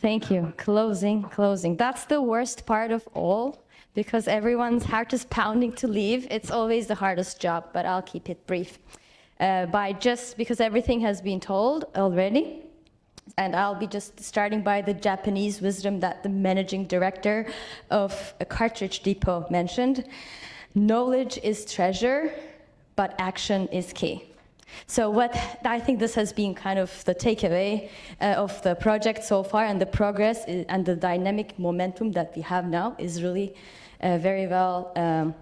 Thank you. Closing. That's the worst part of all, because everyone's heart is pounding to leave. It's always the hardest job, but I'll keep it brief. Because everything has been told already, and I'll be just starting by the Japanese wisdom that the managing director of a cartridge depot mentioned. Knowledge is treasure, but action is key. So I think this has been kind of the takeaway of the project so far, and the progress and the dynamic momentum that we have now is really very well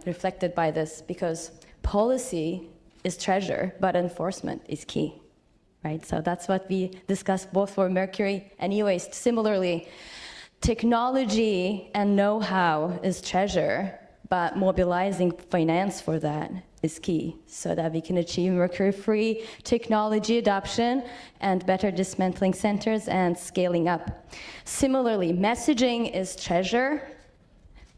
reflected by this, because policy is treasure, but enforcement is key, right? So that's what we discussed both for Mercury and e-waste. Similarly, technology and know-how is treasure, but mobilizing finance for that is key, so that we can achieve mercury-free technology adoption and better dismantling centers and scaling up. Similarly, messaging is treasure,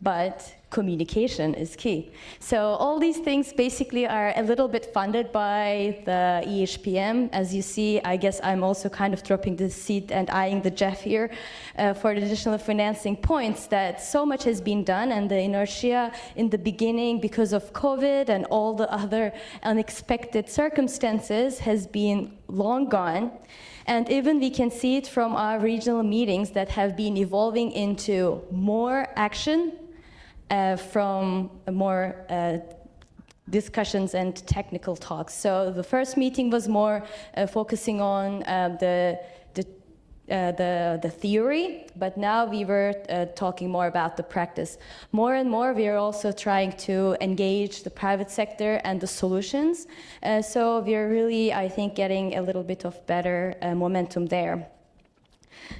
but communication is key. So all these things basically are a little bit funded by the EHPM. As you see, I guess I'm also kind of dropping the seat and eyeing the Jeff here for the additional financing points, that so much has been done, and the inertia in the beginning because of COVID and all the other unexpected circumstances has been long gone. And even we can see it from our regional meetings that have been evolving into more action, from more discussions and technical talks. So the first meeting was more focusing on the theory, but now we were talking more about the practice. More and more, we are also trying to engage the private sector and the solutions. So we are really, I think, getting a little bit of better momentum there.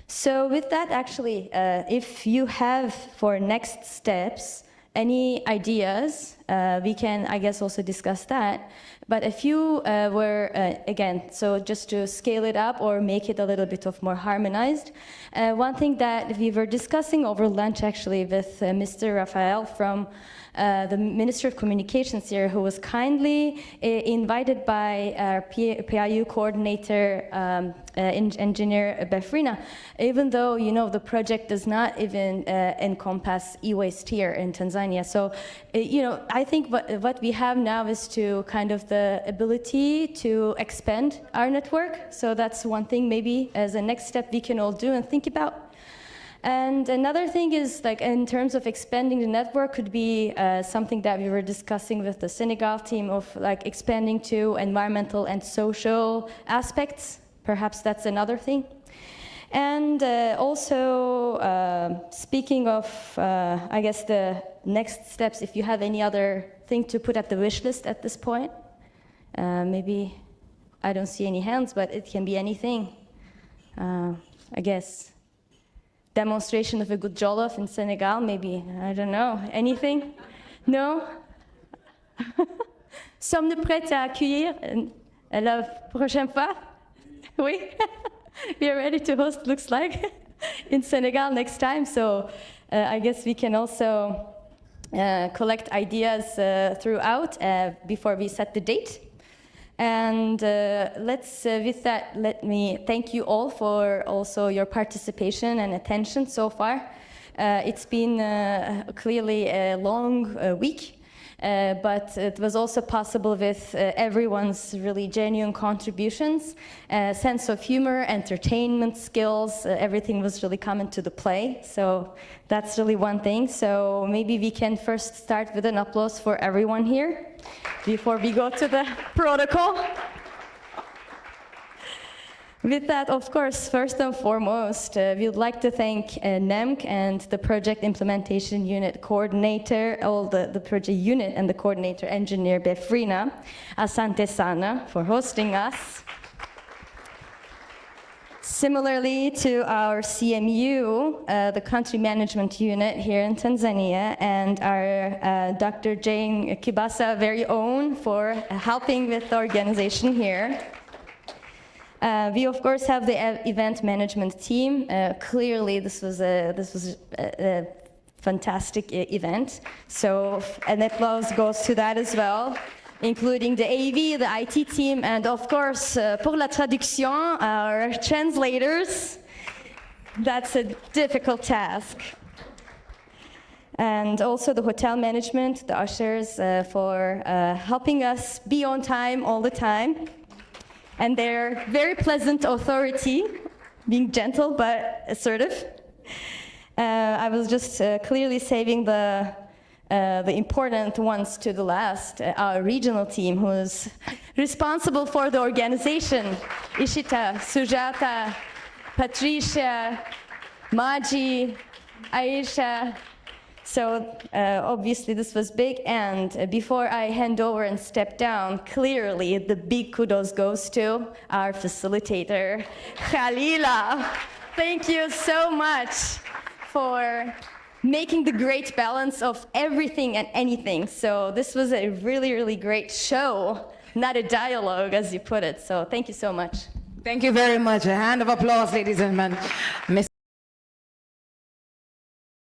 So with that, actually, if you have for next steps any ideas, we can, I guess, also discuss that. But if you were, again, so just to scale it up or make it a little bit of more harmonized, one thing that we were discussing over lunch, actually, with Mr. Rafael from the Minister of Communications here, who was kindly invited by our PIU coordinator, Engineer Befrina, even though, you know, the project does not even encompass e-waste here in Tanzania. So, you know, I think what we have now is to kind of the ability to expand our network. So that's one thing maybe as a next step we can all do and think about. And another thing is, like, in terms of expanding the network, could be something that we were discussing with the Senegal team, of like expanding to environmental and social aspects. Perhaps that's another thing. And also, speaking of, I guess, the next steps, if you have any other thing to put at the wish list at this point, maybe, I don't see any hands, but it can be anything, I guess. Demonstration of a good jollof in Senegal, maybe, I don't know, anything? No? Sommes-nous prêts à accueillir la prochaine fois? Oui? We are ready to host, looks like, in Senegal next time, so I guess we can also collect ideas throughout before we set the date. And with that, let me thank you all for also your participation and attention so far. It's been clearly a long week, but it was also possible with everyone's really genuine contributions, sense of humor, entertainment skills, everything was really coming to the play. So that's really one thing. So maybe we can first start with an applause for everyone here before we go to the protocol. With that, of course, first and foremost, we would like to thank NEMC and the Project Implementation Unit Coordinator, all the project unit and the coordinator engineer Befrina, Asante Sana, for hosting us. Similarly to our CMU, the Country Management Unit here in Tanzania, and our Dr. Jane Kibasa, very own, for helping with the organization here. We of course have the event management team. Clearly, this was a fantastic event. So an applause goes to that as well, including the AV, the IT team, and of course, pour la traduction, our translators. That's a difficult task. And also the hotel management, the ushers, for helping us be on time all the time. And their very pleasant authority, being gentle but assertive. I was just clearly saving the important ones to the last. Our regional team, who's responsible for the organization. Ishita, Sujata, Patricia, Maji, Aisha. So obviously this was big, and before I hand over and step down, clearly the big kudos goes to our facilitator, Khalila. Thank you so much for making the great balance of everything and anything. So this was a really, really great show, not a dialogue, as you put it. So thank you so much. Thank you very much. A hand of applause, ladies and gentlemen.